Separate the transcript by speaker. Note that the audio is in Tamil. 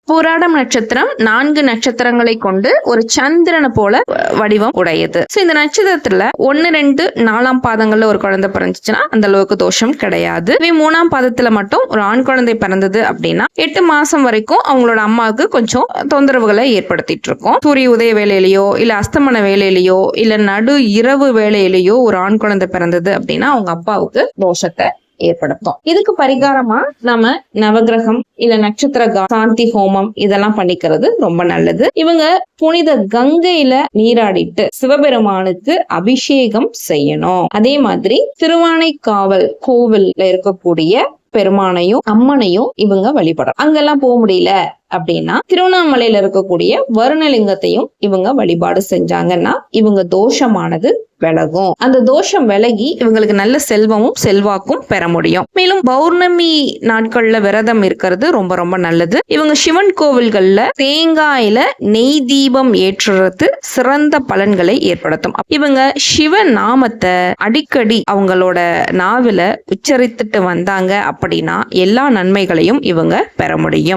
Speaker 1: பூராடம் நட்சத்திரம் 4 நட்சத்திரங்களை கொண்டு ஒரு சந்திரனை போல வடிவம் உடையது. இந்த நட்சத்திரத்துல 1, 2, 4ஆம் பாதங்கள்ல ஒரு குழந்தை பிறந்துச்சுன்னா அந்த அளவுக்கு தோஷம் கிடையாது. 3ஆம் பாதத்துல மட்டும் ஒரு ஆண் குழந்தை பிறந்தது அப்படின்னா 8 மாசம் வரைக்கும் அவங்களோட அம்மாவுக்கு கொஞ்சம் தொந்தரவுகளை ஏற்படுத்திட்டு இருக்கும். சூரிய உதய வேலையிலயோ இல்ல அஸ்தமன வேலையிலயோ இல்ல நடு இரவு வேலையிலயோ ஒரு ஆண் குழந்தை பிறந்தது அப்படின்னா அவங்க அப்பாவுக்கு தோஷத்தை ஏற்படுத்தும். இதுக்கு பரிகாரமா நம்ம நவகிரகம் இல்ல நட்சத்திர சாந்தி ஹோமம் இதெல்லாம் பண்ணிக்கிறது ரொம்ப நல்லது. இவங்க புனித கங்கையில நீராடிட்டு சிவபெருமானுக்கு அபிஷேகம் செய்யணும். அதே மாதிரி திருவானைக்காவல் கோவில்ல இருக்கக்கூடிய பெருமானையும் அம்மனையும் இவங்க வழிபடணும். அங்கெல்லாம் போக முடியல அப்படின்னா திருவண்ணாமலையில இருக்கக்கூடிய வருணலிங்கத்தையும் இவங்க வழிபாடு செஞ்சாங்கன்னா இவங்க தோஷமானது விலகும். அந்த தோஷம் விலகி இவங்களுக்கு நல்ல செல்வமும் செல்வாக்கும் பெற முடியும். மேலும் பௌர்ணமி நாட்கள்ல விரதம் இருக்கிறது ரொம்ப ரொம்ப நல்லது. இவங்க சிவன் கோவில்கள்ல தேங்காயில நெய் தீபம் ஏற்றுறது சிறந்த பலன்களை ஏற்படுத்தும். இவங்க சிவ நாமத்தை அடிக்கடி அவங்களோட நாவில உச்சரித்துட்டு வந்தாங்க அப்படின்னா எல்லா நன்மைகளையும் இவங்க பெற முடியும்.